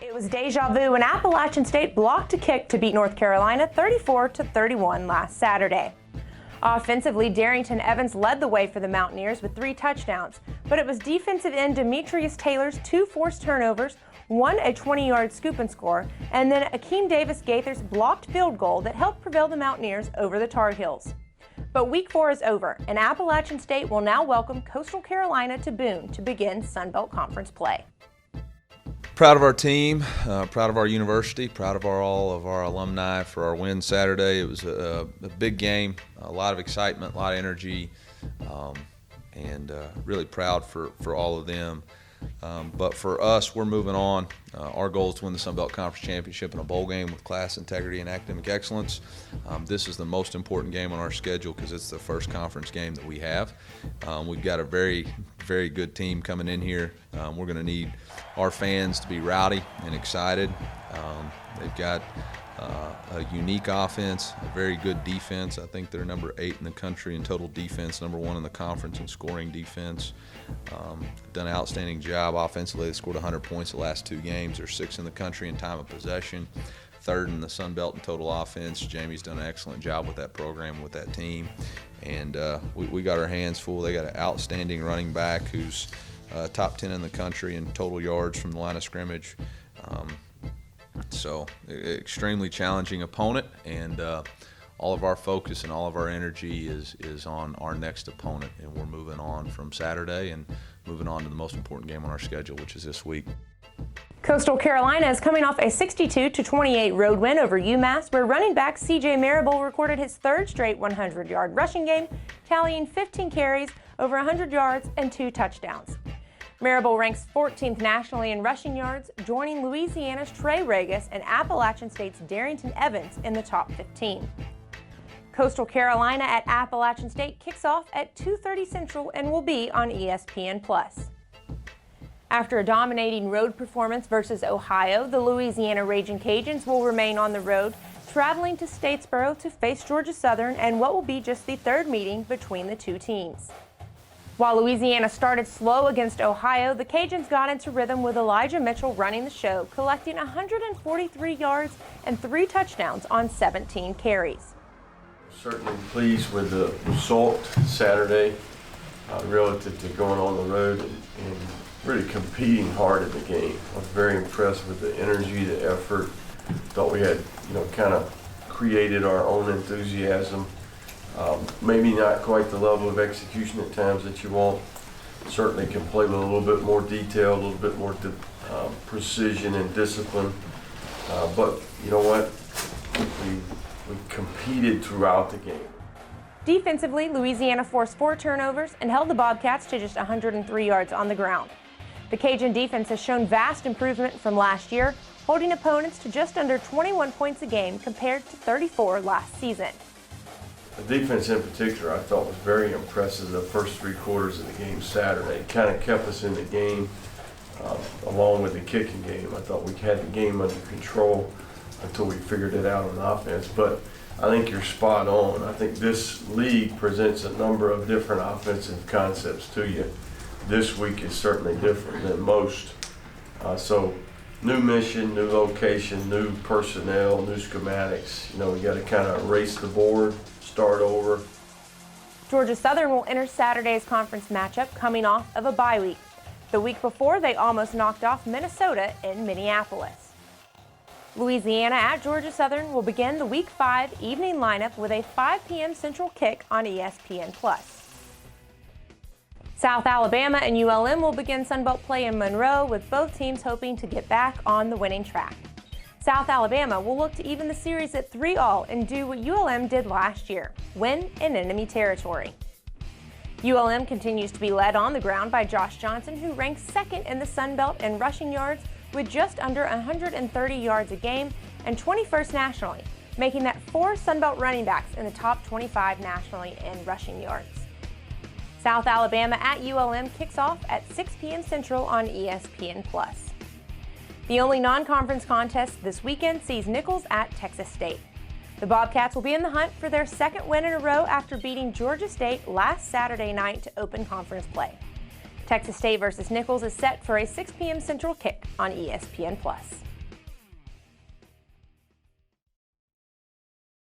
It was deja vu when Appalachian State blocked a kick to beat North Carolina 34-31 last Saturday. Offensively, Darrington Evans led the way for the Mountaineers with 3 touchdowns, but it was defensive end Demetrius Taylor's 2 forced turnovers, 1 a 20-yard scoop and score, and then Akeem Davis Gaither's blocked field goal that helped prevail the Mountaineers over the Tar Heels. But Week 4 is over, and Appalachian State will now welcome Coastal Carolina to Boone to begin Sun Belt Conference play. Proud of our team, proud of our university, proud of all of our alumni for our win Saturday. It was a big game, a lot of excitement, a lot of energy, and really proud for all of them. But for us, we're moving on. Our goal is to win the Sun Belt Conference Championship in a bowl game with class, integrity, and academic excellence. This is the most important game on our schedule because it's the first conference game that we have. We've got a very, very good team coming in here. We're going to need our fans to be rowdy and excited. They've got a unique offense, a very good defense. I think they're number 8 in the country in total defense, number 1 in the conference in scoring defense. Done an outstanding job offensively. They scored 100 points the last 2 games. They're 6th in the country in time of possession, 3rd in the Sun Belt in total offense. Jamie's done an excellent job with that program, with that team. And we got our hands full. They got an outstanding running back who's top 10 in the country in total yards from the line of scrimmage. So extremely challenging opponent, and all of our focus and all of our energy is on our next opponent, and we're moving on from Saturday and moving on to the most important game on our schedule, which is this week. Coastal Carolina is coming off a 62-28 road win over UMass, where running back C.J. Marable recorded his 3rd straight 100-yard rushing game, tallying 15 carries, over 100 yards, and 2 touchdowns. Marable ranks 14th nationally in rushing yards, joining Louisiana's Trey Regis and Appalachian State's Darrington Evans in the top 15. Coastal Carolina at Appalachian State kicks off at 2:30 Central and will be on ESPN+. After a dominating road performance versus Ohio, the Louisiana Ragin' Cajuns will remain on the road, traveling to Statesboro to face Georgia Southern in what will be just the 3rd meeting between the 2 teams. While Louisiana started slow against Ohio, the Cajuns got into rhythm with Elijah Mitchell running the show, collecting 143 yards and 3 touchdowns on 17 carries. Certainly pleased with the result Saturday relative to going on the road and really competing hard in the game. I was very impressed with the energy, the effort. Thought we had, kind of created our own enthusiasm. Maybe not quite the level of execution at times that you want. Certainly can play with a little bit more detail, a little bit more precision and discipline. But you know what? We competed throughout the game. Defensively, Louisiana forced 4 turnovers and held the Bobcats to just 103 yards on the ground. The Cajun defense has shown vast improvement from last year, holding opponents to just under 21 points a game compared to 34 last season. The defense in particular, I thought, was very impressive the first 3 quarters of the game Saturday. It kind of kept us in the game along with the kicking game. I thought we had the game under control until we figured it out on offense. But I think you're spot on. I think this league presents a number of different offensive concepts to you. This week is certainly different than most. So new mission, new location, new personnel, new schematics. We got to kind of erase the board, start over. Georgia Southern will enter Saturday's conference matchup coming off of a bye week. The week before, they almost knocked off Minnesota in Minneapolis. Louisiana at Georgia Southern will begin the Week 5 evening lineup with a 5 p.m. Central kick on ESPN+. South Alabama and ULM will begin Sun Belt play in Monroe, with both teams hoping to get back on the winning track. South Alabama will look to even the series at 3-all and do what ULM did last year, win in enemy territory. ULM continues to be led on the ground by Josh Johnson, who ranks 2nd in the Sun Belt in rushing yards with just under 130 yards a game and 21st nationally, making that 4 Sun Belt running backs in the top 25 nationally in rushing yards. South Alabama at ULM kicks off at 6 p.m. Central on ESPN+. The only non-conference contest this weekend sees Nicholls at Texas State. The Bobcats will be in the hunt for their 2nd win in a row after beating Georgia State last Saturday night to open conference play. Texas State versus Nicholls is set for a 6 p.m. Central kick on ESPN+.